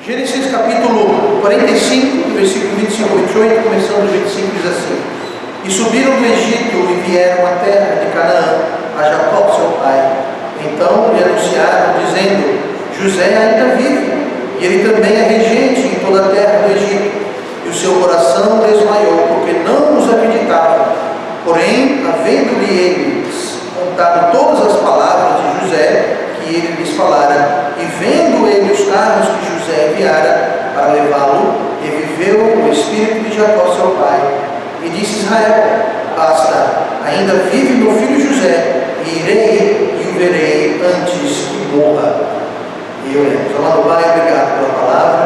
Gênesis capítulo 45, versículo 25 a 28, começando do 25, diz assim: E subiram do Egito e vieram à terra de Canaã, a Jacó, seu pai. Então lhe anunciaram, dizendo: José ainda vive, e ele também é regente em toda a terra do Egito. E o seu coração desmaiou, porque não nos acreditavam. Porém, havendo-lhe eles contado todas as palavras de José, que ele lhes falara, e vendo ele os carros que José enviara para levá-lo, reviveu o espírito de Jacó, seu pai. E disse Israel: Basta, ainda vive meu filho José, e irei e o verei antes que morra. E oremos. Amado Pai, obrigado pela palavra,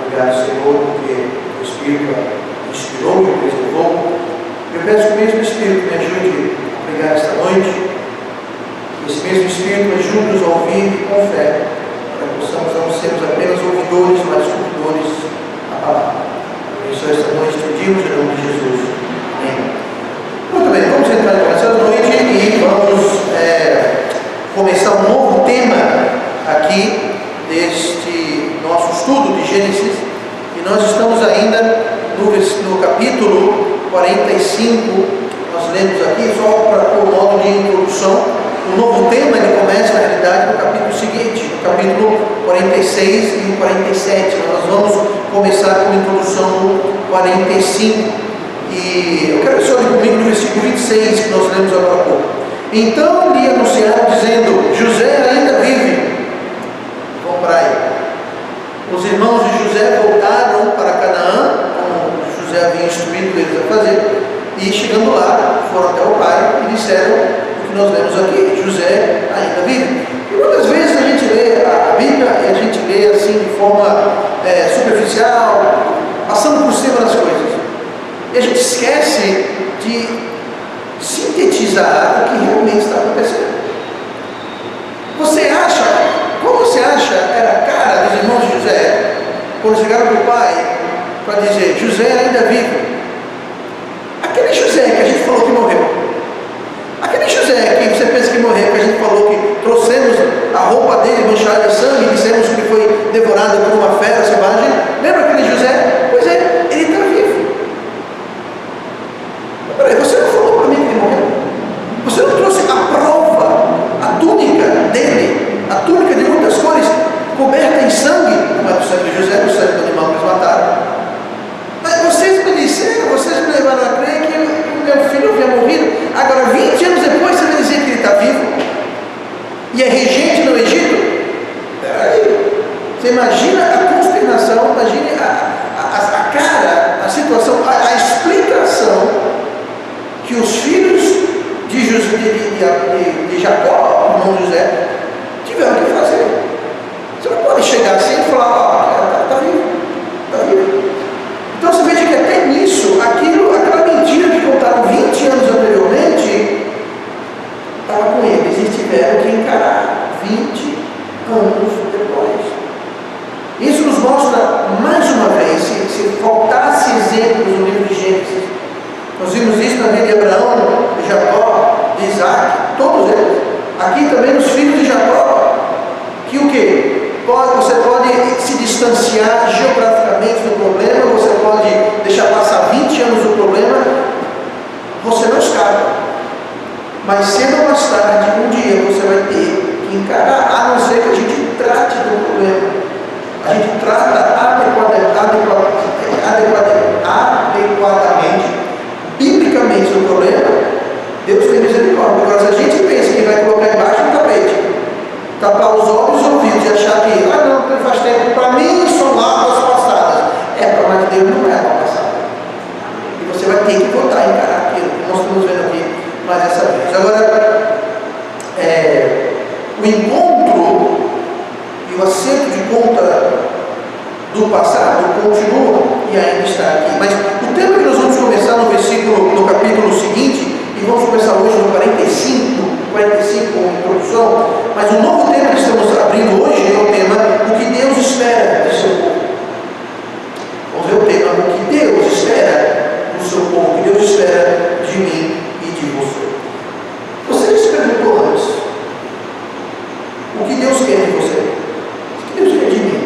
obrigado, Senhor, porque o Espírito inspirou e preservou. Eu peço que o mesmo Espírito me ajude a pregar esta noite. Esse mesmo Espírito ajude-nos a ouvir com fé, para que possamos não sermos apenas ouvidores, mas cumpridores da palavra. Abençoe esta noite, pedimos em nome de Jesus. Amém. Muito bem, vamos entrar nessa noite e vamos começar um novo tema aqui deste nosso estudo de Gênesis. E nós estamos ainda no capítulo 45. Nós lemos aqui, só para o modo de introdução. O novo tema ele começa, na realidade, no capítulo seguinte, no capítulo 46 e 47. Nós vamos começar com a introdução do 45. E eu quero que você olhe comigo no versículo 26, que nós lemos agora há pouco. Então lhe anunciaram, dizendo: José ainda vive. Vamos para aí. Os irmãos de José voltaram para Canaã, como José havia instruído eles a fazer, e chegando lá, foram até o pai e disseram o que nós lemos aqui: José ainda vive. E muitas vezes a gente lê a Bíblia e a gente lê assim de forma superficial, passando por cima das coisas, e a gente esquece de sintetizar o que realmente está acontecendo. Qual você acha era a cara dos irmãos de José quando chegaram para o pai para dizer: José ainda vive? Aquele José que a gente falou que morreu, aquele José que você pensa que morreu, que a gente falou que trouxemos a roupa dele manchada de sangue e dissemos que foi devorado por uma fera selvagem, lembra aquele José? Pois é, ele está vivo. Peraí, você não falou para mim que ele morreu? Você não trouxe a prova, a túnica dele, a túnica de muitas cores, coberta em sangue? Não é do sangue de José, do sangue do animal que eles mataram. Mas vocês me disseram, vocês me levaram a crer que o meu filho havia morrido. Agora, 20 anos depois, você vai dizer que ele está vivo? E é regente no Egito? Peraí. Você imagina a consternação, imagine a cara, a situação, a explicação que os filhos de Jacó, irmão José, tiveram que fazer. Você não pode chegar assim e falar: está vivo, está vivo. Então você veja que até nisso, aquela mentira que contaram 20 anos anteriormente, estava com eles e tiveram que encarar 20 anos depois. Isso nos mostra, mais uma vez, se faltasse exemplos no livro de Gênesis, nós vimos isso na vida de Abraão, de Jacó, de Isaac, todos eles. Aqui também nos filhos de Jacó, que o quê? Você pode se distanciar geograficamente do problema, você pode deixar passar 20 anos do problema, você não escapa. Mas cedo ou mais tarde, um dia você vai ter que encarar, a não ser que a gente trate do problema. A gente trata adequadamente, biblicamente do problema, Deus tem misericórdia. Agora, se a gente pensa que vai colocar embaixo do tapete, tapar os olhos e os ouvidos e achar que, não faz tempo, para mim são águas passadas. Para mais Deus não é água passada. E você vai ter que voltar a encarar aquilo que nós estamos vendo aqui mais essa vez. Agora, o encontro e o acerto de conta do passado continua e ainda está aqui. Mas o tema que nós vamos começar no capítulo seguinte, e vamos começar hoje no 45 como introdução, mas o novo tema que estamos abrindo hoje é o tema: o que Deus espera do seu povo. Vamos ver o tema: o que Deus espera do seu povo, o que Deus espera de mim e de você. Você já se perguntou antes: o que Deus quer de você? O que Deus quer de mim?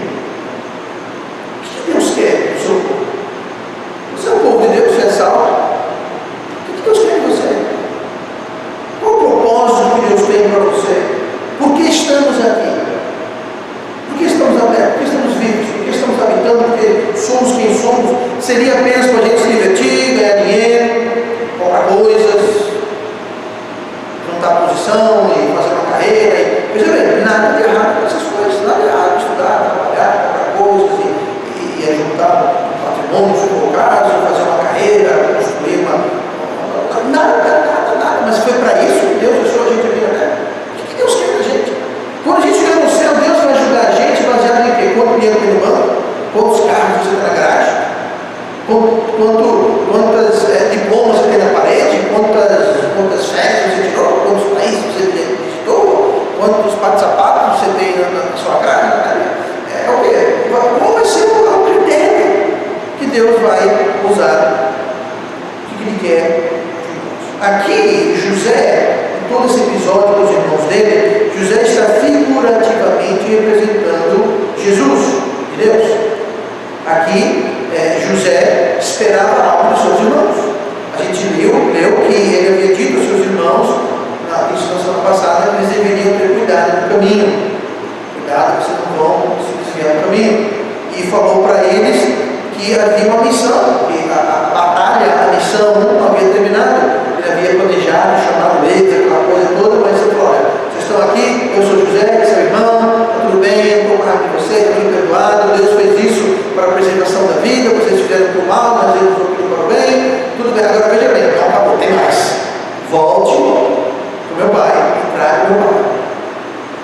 falou para eles que havia uma missão, que a batalha, a missão não havia terminado. Ele havia planejado, chamado eles, aquela coisa toda, mas ele falou: olha, vocês estão aqui, eu sou José, seu irmão, tá tudo bem, eu estou com raiva de vocês, estou tudo perdoado, Deus fez isso para a preservação da vida, vocês fizeram para o mal, mas Deus usou tudo para o bem, tudo bem, agora veja bem, não acabou, tem mais. Volte para o meu pai e traga o meu pai.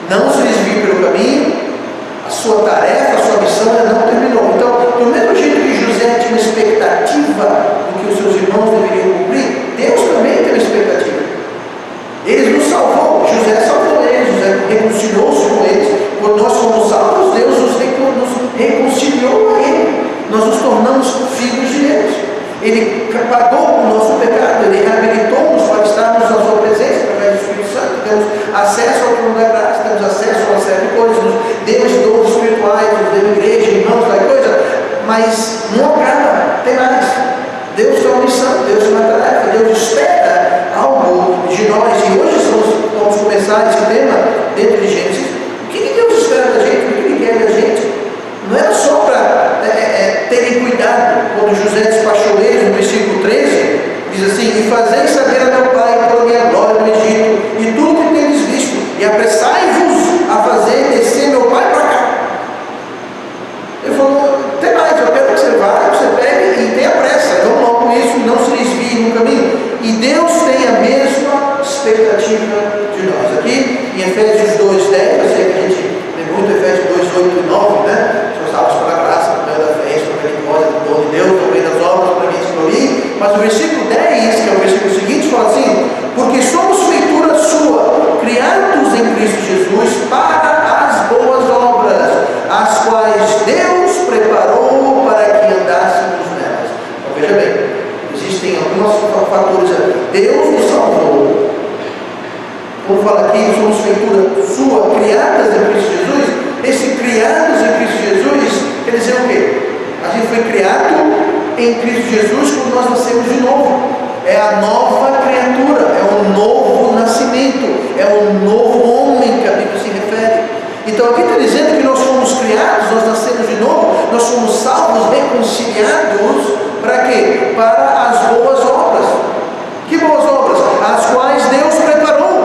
Não se desvie pelo caminho, a sua tarefa, a sua missão ainda não terminou. Então, do mesmo jeito que José tinha uma expectativa do que os seus irmãos deveriam cumprir, Deus também tem uma expectativa. Ele nos salvou, José salvou eles, José reconciliou-se com eles. Quando nós fomos salvos, Deus nos reconciliou a Ele. Nós nos tornamos filhos de Deus. Ele pagou o nosso pecado, Ele reabilitou-nos para estarmos na sua presença através do Espírito Santo. Temos acesso ao trono da graça, temos acesso a uma série de coisas, nos deu os dons espirituais, nos deu igreja, irmãos, tal coisa, mas não acaba, tem mais. Deus tem uma missão, Deus tem uma tarefa, Deus espera algo de nós. E hoje vamos começar esse tema dentro de Gênesis. O que Deus espera da gente? O que Ele quer da gente? Não era só para terem cuidado. Quando José despachou eles, no versículo 13, diz assim: e fazei saber a meu pai toda a minha glória no Egito, e tudo que tendes visto, e apressai-vos a fazer descer meu pai para cá. Ele falou: tem mais, eu quero que você vá, que você pegue e tenha pressa, não logo com isso, não se desvie no caminho. E Deus tem a mesma expectativa de nós. Aqui em Efésios 2:10, eu sei que a gente tem muito Efésios 2:8 e 9, né? São salvos pela graça, por meio da fé, pela misericórdia do dom de Deus, por meio das obras, para que se glorie. Mas o versículo 10, que é o versículo seguinte, fala assim: porque somos feitura sua, criados em Cristo Jesus para as boas obras, as quais Deus preparou para que andássemos nelas. Então veja bem, existem alguns fatores aqui. Deus nos salvou. Quando fala aqui, somos feitura sua, criadas em Cristo Jesus, esse criados em Cristo Jesus quer dizer o quê? A gente foi criado em Cristo Jesus quando nós nascemos de novo. É a nova criatura, é um novo nascimento, é um novo homem que a Bíblia se refere. Então aqui está dizendo que nós fomos criados, nós nascemos de novo, nós fomos salvos, reconciliados, para quê? Para as boas obras. Que boas obras? As quais Deus preparou.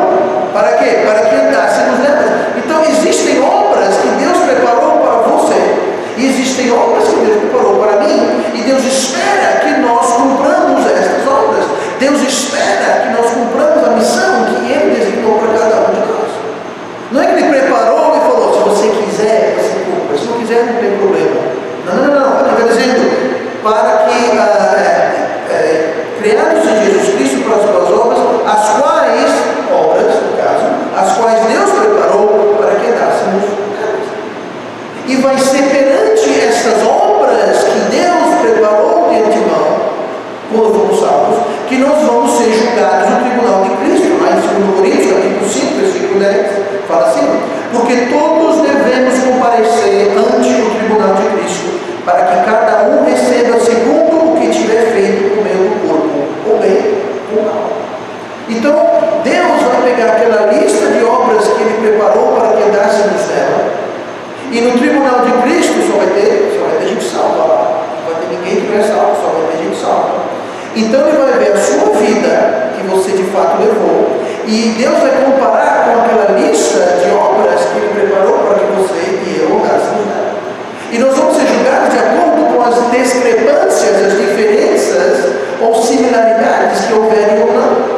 Para quê? Para que andássemos nelas. Então existem obras que Deus preparou para você, e existem obras que Deus preparou para mim, e Deus espera que nós cumpramos estas obras. Deus espera que nós cumpramos a missão que Ele designou para cada um de nós. Não é que Ele preparou e falou: se você quiser, você cumpra, se não quiser, não tem problema. Não. Ele está dizendo para que criados em Jesus Cristo para as boas obras, as quais, obras no caso, as quais Deus preparou para que andássemos nelas. E vai ser perante estas obras que Deus preparou de antemão, quando fomos salvos, que nós vamos ser julgados no tribunal de Cristo. Lá em 2 Coríntios, capítulo 5, versículo 10, fala assim: porque todos devemos comparecer ante o tribunal de Cristo, para que cada um receba segundo o que tiver feito por meio do corpo, ou bem ou mal. Então, Deus vai pegar aquela lista de obras que Ele preparou para que andássemos nela, e no tribunal de Cristo só vai ter gente salva lá. Não vai ter ninguém que não é salvo, só vai ter gente salva. Então Ele vai ver a sua vida, que você de fato levou, e Deus vai comparar com aquela lista de obras que Ele preparou para que você e eu andássemos nela. E nós vamos ser julgados de acordo com as discrepâncias, as diferenças ou similaridades que houverem ou não.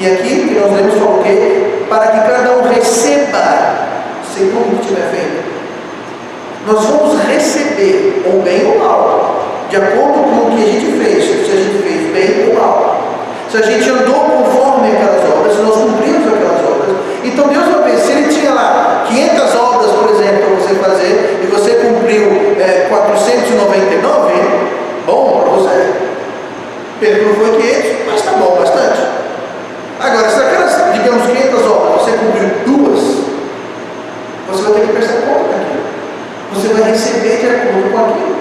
E aqui que nós lemos falou o quê? Para que cada um receba segundo o que tiver feito. Nós vamos receber, ou bem ou mal, de acordo com o que a gente fez. Se a gente fez bem ou mal, se a gente andou conforme aquelas obras, se nós cumprimos aquelas obras. Então Deus vai ver, se Ele tinha lá 500 obras, por exemplo, para você fazer, e você cumpriu 499, bom para você. Pedro não foi 500, mas está bom, bastante. Agora, se aquelas, digamos, 500 obras, você cumpriu 2, você vai ter que prestar conta daquilo. Você vai receber de acordo com aquilo.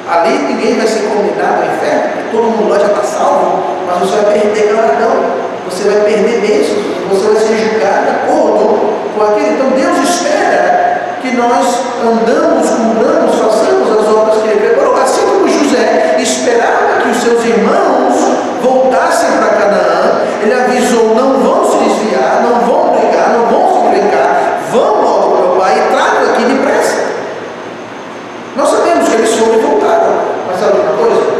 Ali ninguém vai ser condenado ao inferno, porque todo mundo lá já está salvo, mas você vai perder galardão, você vai perder bênçãos, você vai ser julgado de acordo com aquilo. Então Deus espera que nós andamos, cumpramos, façamos José esperava que os seus irmãos voltassem para Canaã. Ele avisou: não vão se desviar, não vão brigar, não vão se encrencar, vão logo para o meu pai e tragam aqui depressa. Nós sabemos que eles foram e voltaram, mas sabe uma coisa?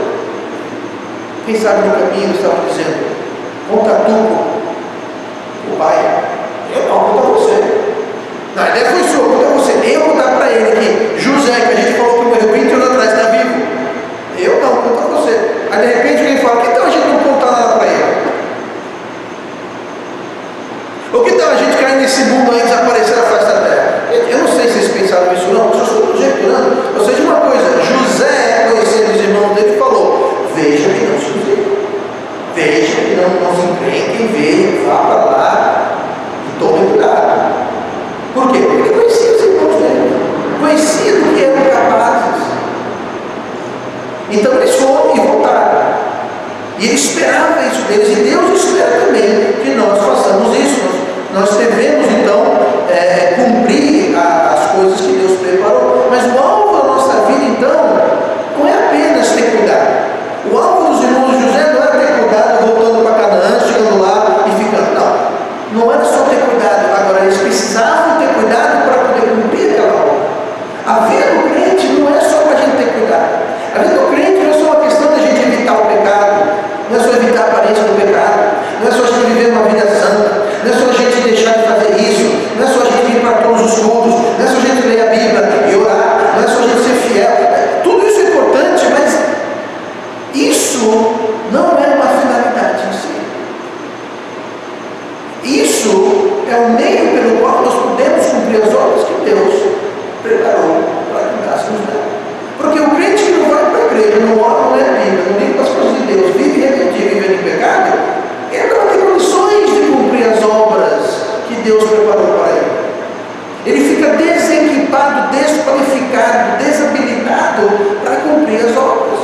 Quem sabe no caminho estava dizendo: conta tu o pai. Eu não, conta você. Não, a ideia foi sua, conta você. Eu contar para ele que José, que a gente falou que morreu 20 anos atrás, está vivo. Eu não, conta você. Aí de repente alguém fala: que tal a gente não contar nada para ele? Ou que tal a gente cair nesse mundo aí e desaparecer da face da terra? Eu não sei se vocês pensaram nisso não, só estou projetando. Ou seja, uma coisa: José, conhecendo os irmãos dele, falou: veja que não se desvie. Veja que não se encrenquem, veja, vá para lá e tome cuidado. Por quê? Porque ele conhecia os irmãos dele, conhecia do que eram capazes. Então eles foram e voltaram. E ele esperava isso deles, e Deus espera também que nós façamos isso. Nós devemos então cumprir as coisas que Deus preparou. Mas o alvo da nossa vida então não é apenas ter cuidado. O alvo dos irmãos de José não era ter cuidado voltando para Canaã, chegando lá e ficando. Não era só ter cuidado. Agora eles precisavam ter cuidado para poder cumprir aquela obra. A vida do crente não é só para a gente ter cuidado. A vida do crente não é só uma questão da gente evitar o pecado, não é só evitar a aparência do pecado, não é só a gente viver uma vida santa, não é só a gente deixar de fazer isso, não é só a gente ir para todos os cultos, não é só a gente ler a Bíblia e orar, não é só a gente ser fiel. Tudo isso é importante, mas isso não é uma finalidade em si. Isso é o meio pelo qual nós podemos cumprir as obras que Deus preparou para que cuidássemos dela. Porque o crente que não vai para a igreja, não ora, não lê a Bíblia, não vive as coisas de Deus, vive rebeldia, vive em pecado, ele não tem condições de cumprir as obras que Deus preparou para ele. Ele fica desequipado, desqualificado, desabilitado para cumprir as obras.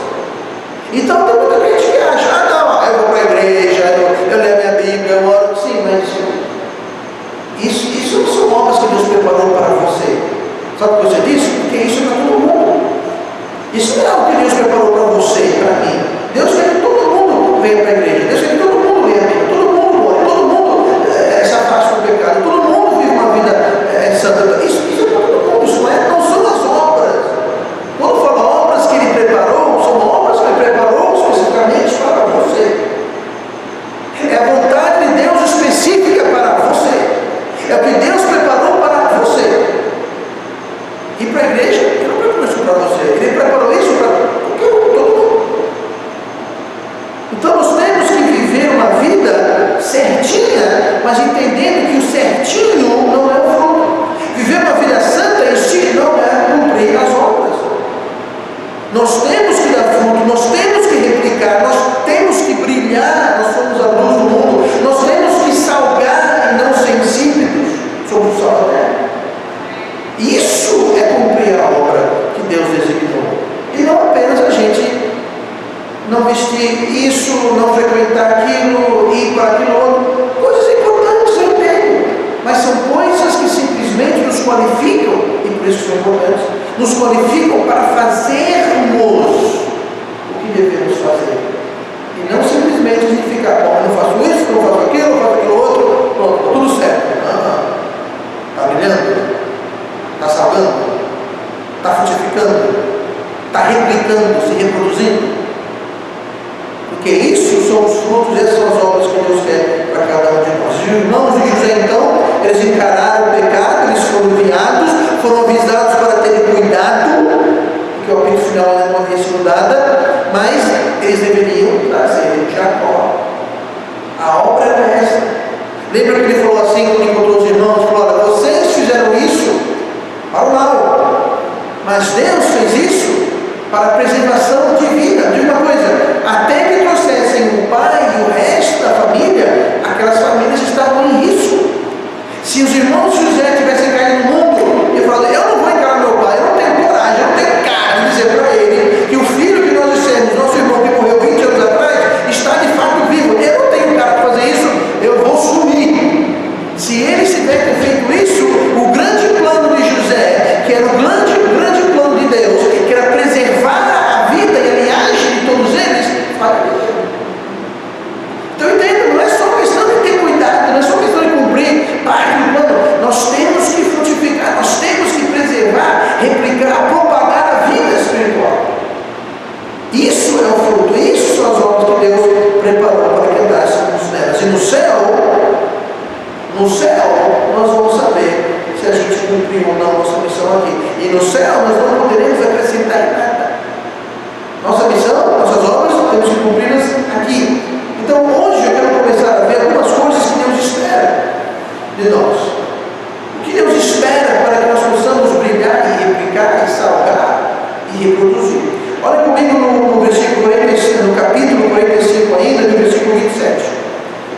Então tem muita gente que acha: não, eu vou para a igreja, eu leio a minha Bíblia, eu oro. Sim, mas isso não são obras que Deus preparou para você. Sabe por que você disse? Porque isso é para todo mundo. Isso não é algo que Deus preparou para você e para mim. Deus quer que todo mundo venha para a igreja. Deus quer que todo mundo leia a Bíblia, todo mundo ore, todo mundo se afaste do pecado, todo mundo vive uma vida santa. Isso é para todo mundo. Isso não são as obras. Quando fala obras que Ele preparou, são obras que Ele preparou especificamente para você. É a vontade de Deus específica para você. É o que Deus preparou para você. E para a igreja, Ele não preparou isso para você. Ele preparou isso para todo mundo. Então nós temos que viver uma vida certinha, mas entendendo que o certinho não é o fruto. Viver uma vida santa em si não é cumprir as obras. Nós temos que dar fruto, nós temos que replicar, nós temos que brilhar, nós somos a luz do mundo, nós temos que salgar e não ser insípidos, somos o sal da terra. Isso é cumprir a obra que Deus designou. E não apenas a gente não vestir isso, não frequentar aquilo, ir para aquilo outro. Coisas importantes, eu entendo, mas são coisas que simplesmente nos qualificam, e por isso são importantes, nos qualificam para fazermos o que devemos fazer. E não simplesmente a gente ficar: bom, eu não faço isso, não faço aquilo, não faço aquilo outro, pronto, está tudo certo. Está brilhando? Está salgando? Está frutificando? Está replicando, se reproduzindo? Porque isso são os frutos, essas são as obras que Deus quer para cada um de nós. Os irmãos de José, então, eles encararam o pecado, eles foram enviados, foram avisados para terem cuidado, porque o apito final ainda não havia sido dada, mas eles deveriam trazer Jacó. A obra era essa. Lembra que ele falou assim, quando encontrou os irmãos, falou: olha, vocês fizeram isso para o mal, mas Deus fez isso para a preservação de vida. Diga uma coisa: até que trouxessem o pai e o resto da família, aquelas famílias estavam em risco. Se os irmãos de José tivessem caído no mundo e falado: eu não vou encarar meu pai, eu não tenho coragem, eu não tenho cara de dizer para ele que o filho que nós dissemos, nosso irmão que morreu 20 anos atrás, no céu nós não poderemos acrescentar em nada. Nossa missão, nossas obras, temos que cumpri-las aqui. Então hoje eu quero começar a ver algumas coisas que Deus espera de nós. O que Deus espera para que nós possamos brilhar e replicar e salgar e reproduzir. Olha comigo no versículo 45, no capítulo 45 ainda, no versículo 27.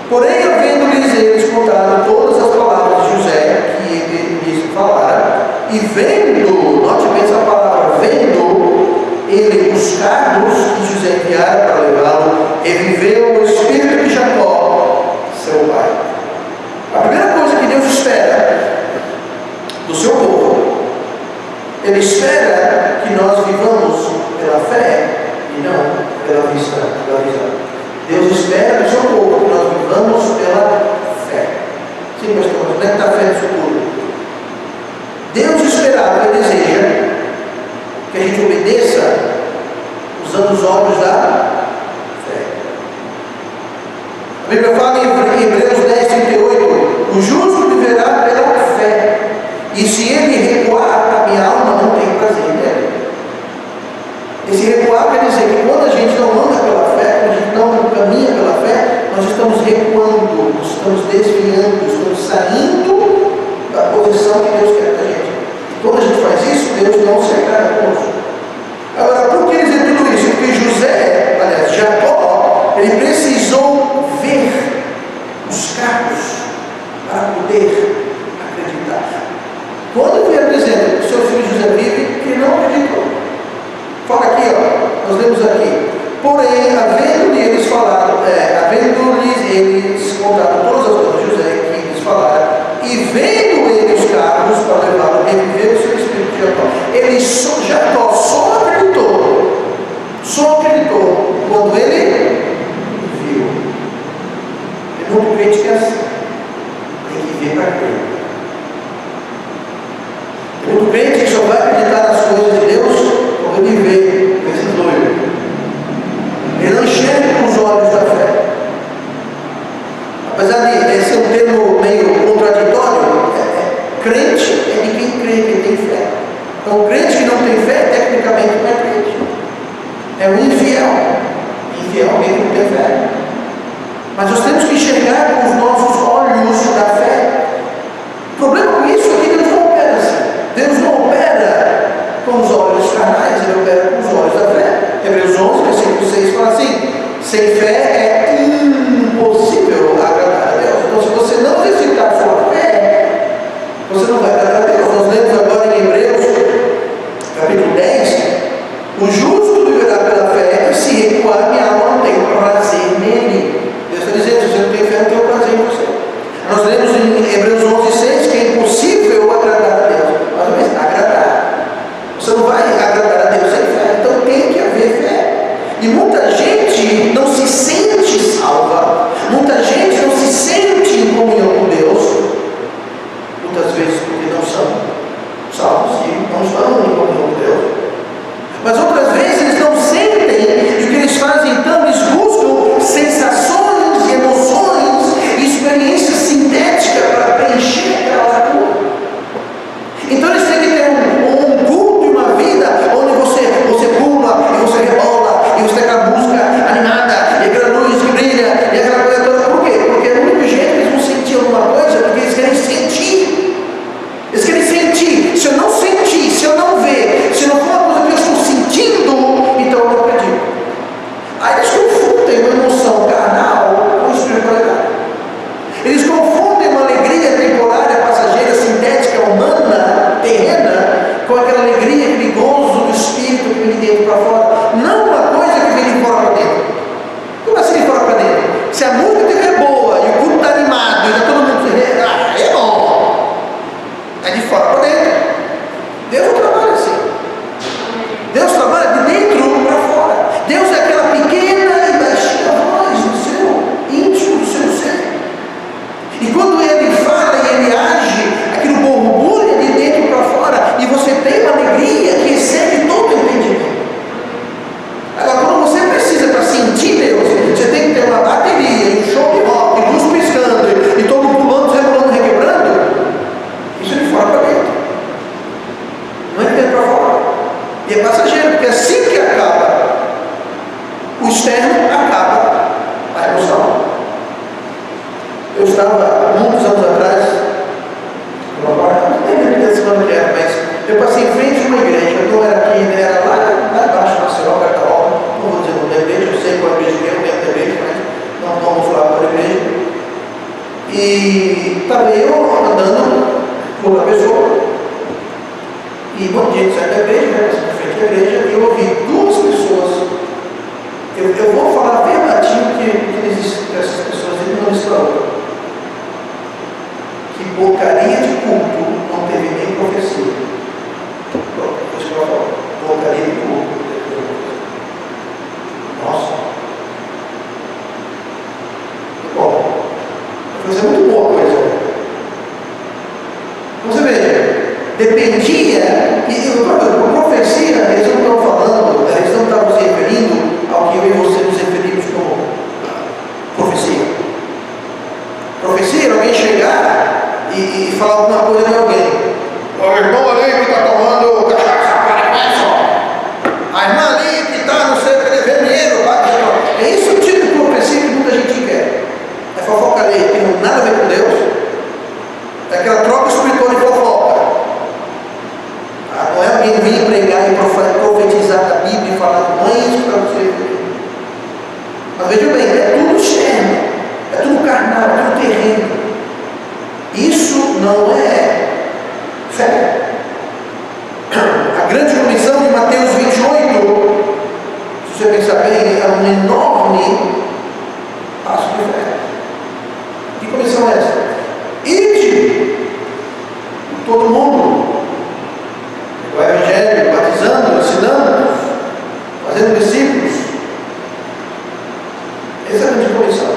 Porém, havendo-lhes eles contado todas as palavras de José que ele lhes falara, e vendo, note bem essa palavra, vendo ele os carros que José enviara para levá-lo, reviveu o espírito de Jacó, seu pai. A primeira coisa que Deus espera do seu povo, Ele espera que nós vivamos pela fé e não pela visão. Deus espera do seu povo que nós vivamos pela fé. Sim, pastor, onde é que está a fé nisso tudo? Deus esperava e deseja que a gente obedeça usando os olhos da fé. A Bíblia fala em Hebreus 10:38, o justo viverá pela fé, e se ele recuar, a minha alma não tem prazer nele. Esse recuar quer dizer que quando a gente não anda pela fé, quando a gente não caminha pela fé, nós estamos recuando, nós estamos desviando, estamos saindo da posição que Deus quer da gente. E quando a gente faz isso, Deus não se agrada conosco. Agora, por que dizer tudo isso? Porque Jacó, ele precisou ver os carros para poder acreditar. Quando eu vier dizendo que seu filho José vive, ele não acreditou. Fala aqui, ó, nós lemos aqui. Porém, havendo-lhes eles contado todas as coisas de José que lhes falaram, e vendo ele os carros para levá-lo, reviveu o seu espírito de Jacó. Jacó só acreditou quando ele viu. É muito crente que é assim. Tem que ver para crer. Tem muito crente que só vai acreditar nas coisas de Deus quando ele vê esse doido. Ele não enxerga com os olhos da fé. Apesar de ser um termo meio contraditório, crente é de quem crê, quem tem fé. Então, o crente que não tem fé, tecnicamente não é crente. É um infiel. Infiel é alguém que não tem fé. Mas nós temos que enxergar com os nossos olhos da fé. O problema com isso é que Deus não opera assim. Deus não opera com os olhos carnais, Ele opera com os olhos da fé. Hebreus 11, versículo 6 fala assim: sem fé é impossível agradar a Deus. Então, se você não exercitar a sua fé, você não vai agradar a Deus. Nós lemos agora em Hebreus, capítulo 10, o justo viverá pela fé, e se recuar, minha alma não tem prazer nele. Deus está dizendo, se você não tem fé, não tem prazer em você. Nós lemos em Hebreus 11:6 que é impossível agradar a Deus. Mas agradar, você não vai agradar a Deus sem fé. Então tem que haver fé. E muita gente não se sente salva, muita gente não se sente em comunhão com Deus, muitas vezes porque não são salvos e não estão em comunhão com Deus. Mas outras vezes eles não sentem, e o que eles fazem então? Eles buscam sensações, emoções, experiências sintéticas para preencher aquela lacuna. Então eles têm que ter um culto e uma vida onde você pula e você rebola e você tem aquela música animada e aquela luz que brilha e aquela coisa toda. Por quê? Porque é o único jeito que eles vão sentir alguma coisa, porque eles querem sentir. Eles querem sentir. Se eu não sentir, se eu não ver, se não for uma coisa que eu estou sentindo, então eu não acredito. Aí eles confundem uma emoção carnal com espiritualidade. Eles confundem uma alegria temporária, passageira, sintética, humana, terrena, com aquela alegria, aquele gozo do espírito que vem de dentro para fora. Não uma coisa que vem de fora para dentro. Como assim de fora para dentro? Se a música estiver boa e o culto está animado e está todo mundo dizendo, é bom. É de fora para dentro. Deus não trabalha assim. Deus trabalha de dentro para fora. Deus é aquela pequena e baixinha E estava eu andando com uma pessoa, e um dia de certa igreja, na frente da igreja, eu ouvi duas pessoas. Eu vou falar verdadeiro que essas pessoas não estão. Que porcaria de culto não teve nem profecia. Deixa eu falar. Porcaria de culto. Nossa. Bom, vai fazer muito boa coisa. Você veja, dependia, e a profecia, eles não estão falando, eles não estavam se referindo ao que eu e você nos referimos como profecia. Profecia era alguém chegar e falar alguma coisa de alguém. O irmão ali que está tomando cachaça, a irmã ali que está, não sei o que, vermelho, é isso o tipo de profecia que muita gente quer. É fofoca ali, tem nada a ver com Deus. É aquela troca espiritual de fofoca. Não é alguém vir pregar e profetizar da Bíblia e falar, não é isso para você. Mas veja bem, é tudo externo, é tudo carnal, é tudo terreno. Isso não é fé. A grande comissão de Mateus 28, se você pensar bem, é um enorme passo de fé. Que comissão é essa? Ide todo mundo, o Evangelho, batizando, ensinando, fazendo discípulos. Essa é a grande comissão.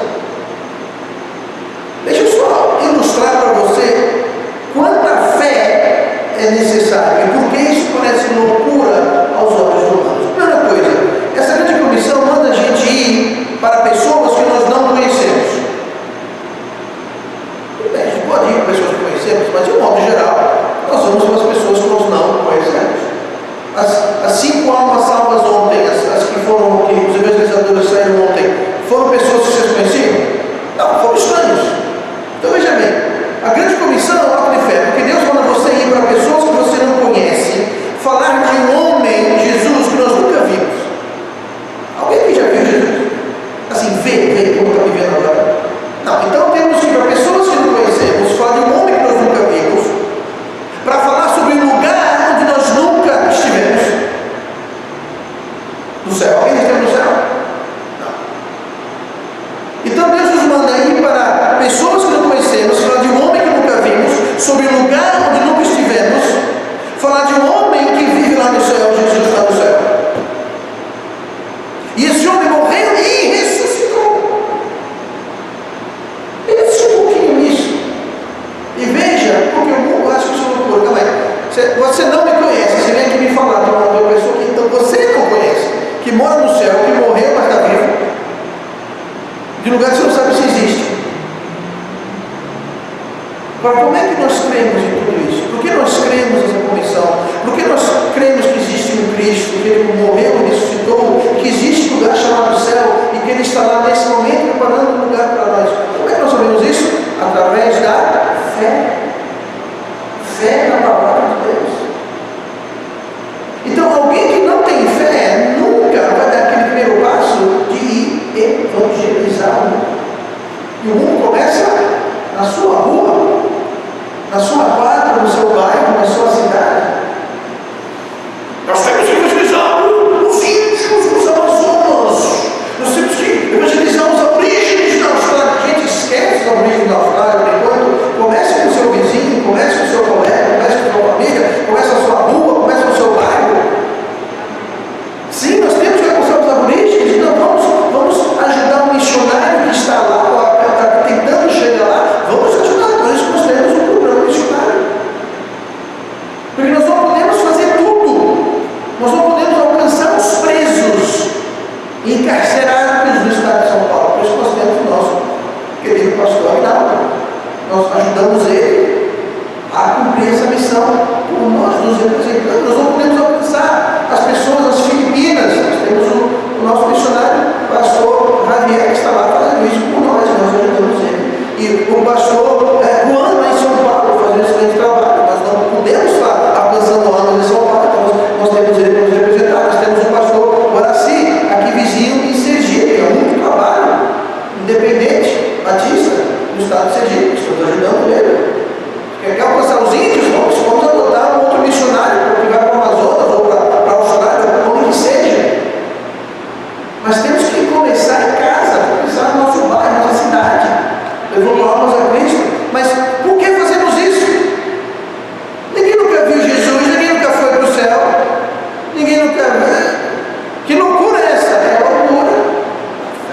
Deixa eu só ilustrar para você quanta fé é necessária e por que isso parece loucura aos olhos humanos. Primeira coisa, essa grande comissão manda a gente ir para pessoas que nós não conhecemos. A gente pode ir para pessoas que conhecemos, mas de um modo geral, nós vamos para as pessoas que nós não conhecemos. As 5 almas salvas ontem, as que foram, que os evangelizadores saíram ontem, foram pessoas que vocês conheciam? Não, foram estranhos. Então veja bem, a grande comissão é um ato de fé, porque Deus manda você ir para pessoas que você não conhece, falar de um homem, Jesus, que nós nunca vimos. Alguém aqui já viu Jesus? Assim, vê como está vivendo agora. Não, então temos que ir para pessoas que não conhecemos, falar de um homem que nós nunca vimos, para falar sobre um lugar onde nós nunca estivemos. No céu. Alguém está no céu? Não. Então Deus nos manda ir para pessoas que não conhecemos, falar de um homem que nunca vimos, sobre um lugar onde nunca estivemos, falar de um homem que vive lá no céu, Jesus está no céu. E esse homem morreu e ressuscitou. Pense um pouquinho nisso. E veja, porque eu acho que isso é loucura. Calma aí. Você não me conhece, você vem aqui me falar de uma pessoa que então você não conhece, que mora no céu, que morreu, mas está vivo, de lugar que você não sabe se existe. Agora, como é que nós cremos em tudo isso? Por que nós cremos nessa comissão? Por que nós cremos que existe um Cristo, que Ele morreu, ressuscitou, que existe um lugar chamado céu e que Ele está lá nesse momento preparando um lugar para nós? Como é que nós sabemos isso? Através da fé. Fé na palavra de Deus. Então, alguém que não tem fé nunca vai dar aquele primeiro passo de ir evangelizar o mundo. E o mundo começa na sua rua, na sua quadra, no seu bairro, na sua cidade. Nós temos que evangelizar os índios, os amazonas. Nós temos que evangelizar os aborígenes da Austrália. A gente esquece os aborígenes da Austrália por enquanto. Comece com o seu vizinho, comece com o seu colega, comece com a sua família, comece com a sua rua, comece com o seu bairro. Sim, nós temos que alcançar os aborígenes. Então vamos ajudar um missionário que está lá, está tentando chegar lá. Vamos ajudar. Por isso nós temos um programa missionário. Porque nós não podemos fazer tudo. Nós não podemos alcançar os presos encarcerados no estado de São Paulo. Por isso nós temos o nosso querido pastor Aguinaldo. Nós ajudamos ele a cumprir essa missão como nós nos representamos. Nós não podemos alcançar as pessoas nas Filipinas. Nós temos o nosso missionário, pastor Javier, que está lá fazendo isso por nós ajudamos ele. E o pastor Juan, lá em São Paulo, fazendo um excelente trabalho. Nós não podemos estar alcançando o ano em São Paulo, então nós temos ele para nos representar. Nós temos o pastor Guaraci, aqui vizinho em Sergipe, é muito trabalho, independente, batista, no estado de Sergipe. eu estou ajudando ele. Quer alcançar os índios? Vamos adotar um outro missionário para vai para o Amazonas ou para a Austrália, ou para onde que seja. Mas temos que começar em casa, começar no nosso bairro, nossa cidade, levando almas a Cristo. Mas por que fazemos isso? Ninguém nunca viu Jesus, ninguém nunca foi para o céu, ninguém nunca viu. Que loucura é essa? É loucura.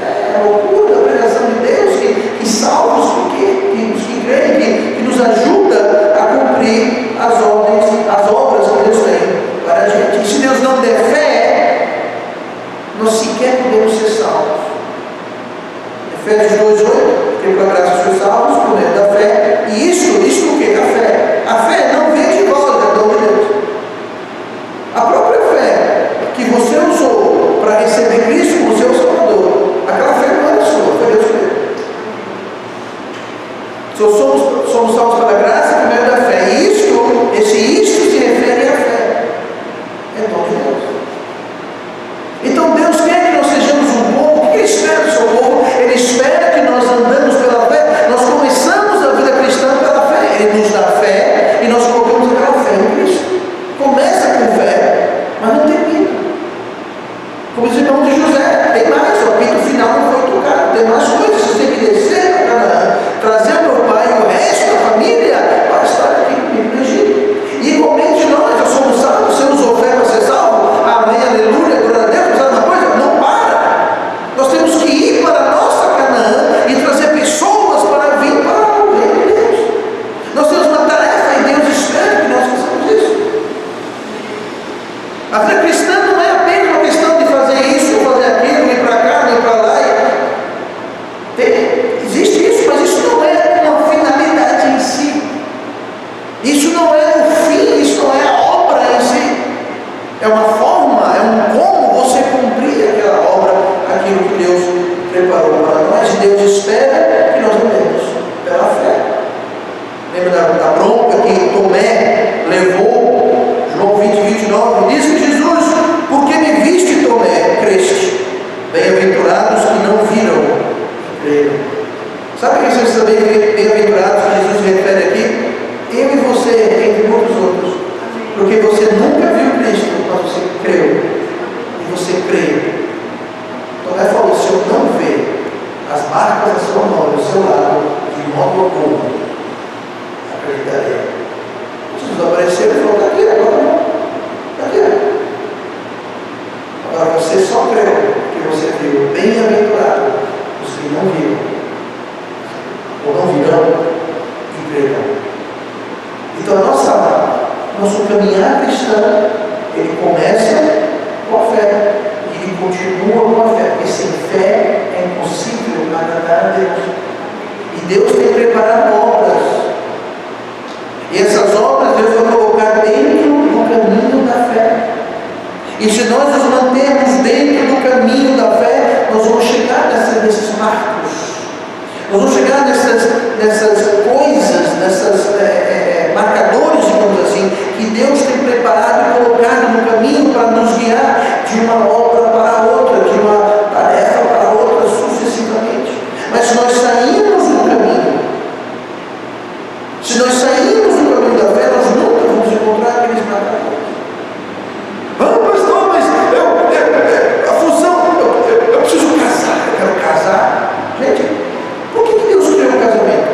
É loucura a pregação de Deus que salva os que creem, que nos ajuda a cumprir as obras que Deus tem para a gente. E se Deus não der fé, nós sequer podemos ser salvos. Efésios 2:8, que pela graça sois salvos por meio da fé. E isto o que? A fé. A fé não vem de vós, é dom de Deus. A própria fé que você usou para receber Cristo como seu Salvador, aquela fé não era sua, foi Deus que deu. Somos salvos pela graça por meio da fé. E isto se refere à fé. É dom de Deus. Então Deus quer que nós sejamos um povo. O que Ele espera do seu povo? Ele espera que nós andamos pela fé. Nós começamos a vida cristã pela fé. Ele nos dá fé e nós colocamos aquela fé em Cristo. Começa com fé, mas não termina. Como diz o irmão de José, tem mais, o apito final não foi tocado, tem mais coisas, você tem que descer para Canaã, trazer o meu pai e o resto da família para estar aqui comigo no Egito. E igualmente nós somos salvos, você usou fé para ser salvo, amém, aleluia, glória a Deus, sabe uma coisa? Não para. Nós temos que ir para a nossa Canaã e trazer pessoas para vir para o reino de Deus. Nós temos uma tarefa e Deus espera que nós façamos isso. A vida cristã não é apenas uma questão de fazer isso, ou fazer aquilo, ir para cá, ir para lá. Existe isso, mas isso não é uma finalidade em si. Isso não é o fim, isso não é a obra em si. É uma forma, é um como você cumprir aquela obra, aquilo que Deus preparou para nós. E Deus espera que nós andemos pela fé. Lembra da bronca que Tomé levou? João 20:29 diz que Jesus, porque me viste, Tomé, creste. Bem-aventurados que não viram e creram. Sabe o que vocês sabem bem-aventurados que Jesus se refere aqui? Eu e você, entre muitos outros. Porque você nunca viu Cristo, mas você creu. E você crê. Tomé falou, se eu não ver as marcas da sua mão do seu lado, de modo algum, acreditarei. Jesus apareceu e falou, está aqui agora. Está aqui. Agora você só creu que você viu. Bem-aventurado os que não viram, ou não virão e crerão. Então nosso caminhar cristão, ele começa com a fé e ele continua com a fé, porque sem fé é impossível agradar a Deus. E Deus tem preparado obras. E essas obras Deus vai colocar dentro do caminho da fé. E se nós nos mantermos dentro do caminho da fé, nós vamos chegar nesses marcos. Nós vamos chegar nessas coisas, marcadores, digamos assim, que Deus tem preparado e colocado no caminho para nos guiar de uma obra para outra, de uma tarefa para outra sucessivamente. Mas se nós sairmos do caminho, da fé, nós nunca vamos encontrar aqueles marcadores. Pastor, mas a função, eu preciso casar, eu quero casar. Gente, por que Deus criou o casamento?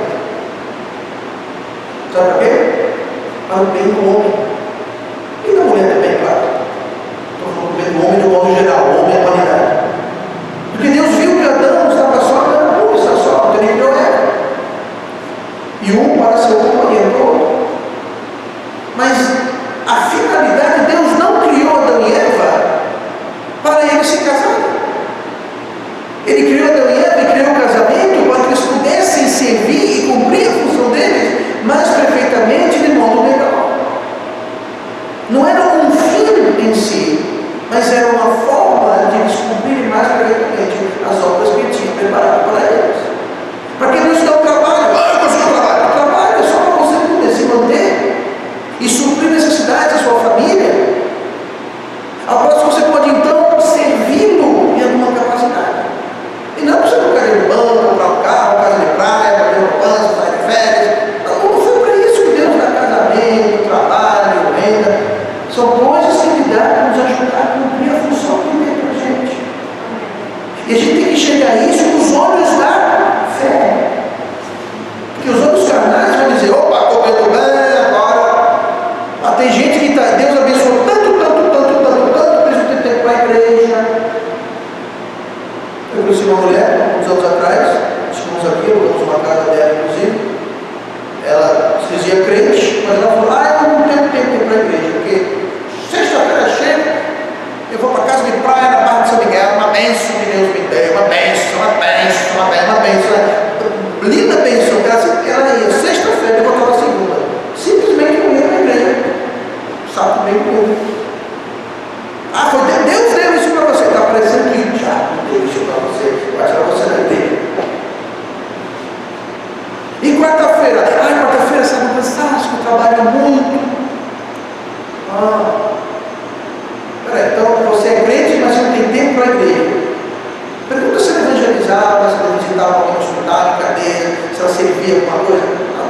visitava alguém no hospital, em cadeia, se ela servia alguma coisa. Não.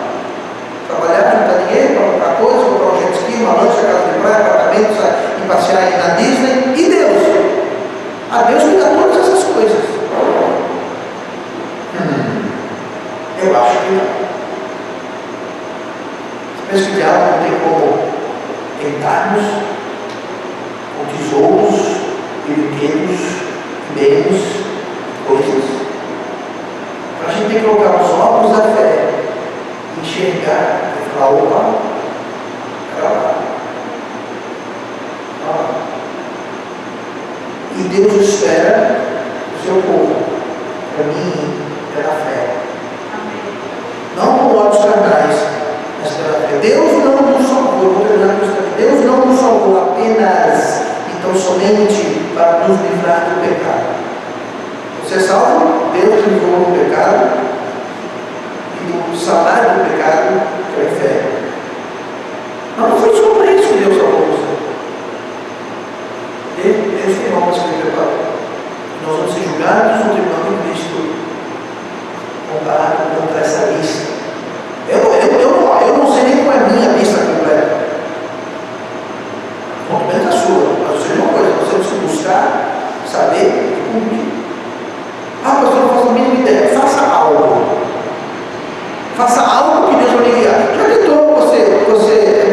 Trabalhar, juntar dinheiro para comprar coisas, comprar um jet ski, uma lancha, casa de praia, apartamento, e passear na Disney. E Deus? A Deus me dá todas essas coisas. Eu acho que não. Você pensa que o diabo não tem como tentar-nos com tesouros, brinquedos, bens, coisas? A gente tem que colocar os óculos da fé, enxergar e falar: opa, para lá. E Deus espera o seu povo. Para mim, pela fé. Não com olhos carnais, mas pela fé. Deus não nos salvou, vou terminar com isso aqui. Deus não nos salvou apenas, então somente para nos livrar do pecado. Você é salvo? Deus livrou do pecado e do salário do pecado, que é a fé. Mas não foi só para isso que Deus salvou você. Deus tem obras que Ele preparou. Nós vamos ser julgados no tribunal de Cristo comparado contra essa lista. Eu não sei nem qual é a minha lista completa. Muito menos a sua. Mas eu sei uma coisa: nós temos que buscar, saber e cumprir. Ah, pastor, não faço a mínima ideia. Faça algo. Faça algo que Deus vai lhe guiar. Já tentou você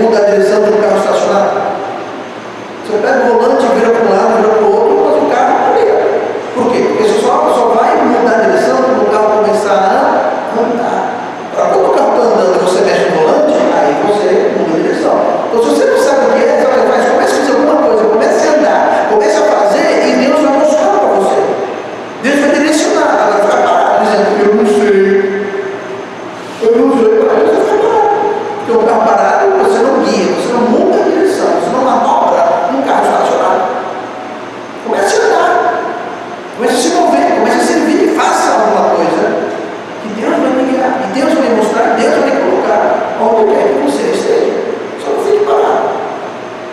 mudar a direção de um carro estacionado? Você pega o volante, vira para um lado, vira para o outro, mas o carro não liga. Por quê? Porque você só vai mudar a direção quando o carro começar a andar. Agora, quando o carro está andando e você mexe no volante, aí você muda a direção. Então, se você não sabe o que é, sabe o que faz? Comece a fazer alguma coisa, comece a andar, comece a fazer e Deus vai mostrar para você. Deus vai direcionar. Agora, ficar parado dizendo: eu não sei. Eu não sei. Você vai parar. Porque o carro parado, você não guia, você não muda a direção, você não manobra um carro estacionado. Comece a andar, comece a se mover, comece a servir, faça alguma coisa que Deus vai lhe guiar, e Deus vai lhe mostrar, Deus vai lhe colocar onde quer que você esteja. Só não fique parado,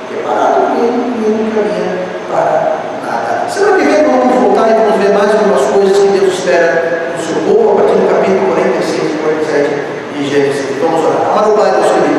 porque parado ninguém caminha para nada. Semana que vem vamos voltar e vamos ver mais algumas coisas que Deus espera do seu povo, a partir do capítulo 46 e 47 de Gênesis. Vamos orar. Amado Pai, Deus querido,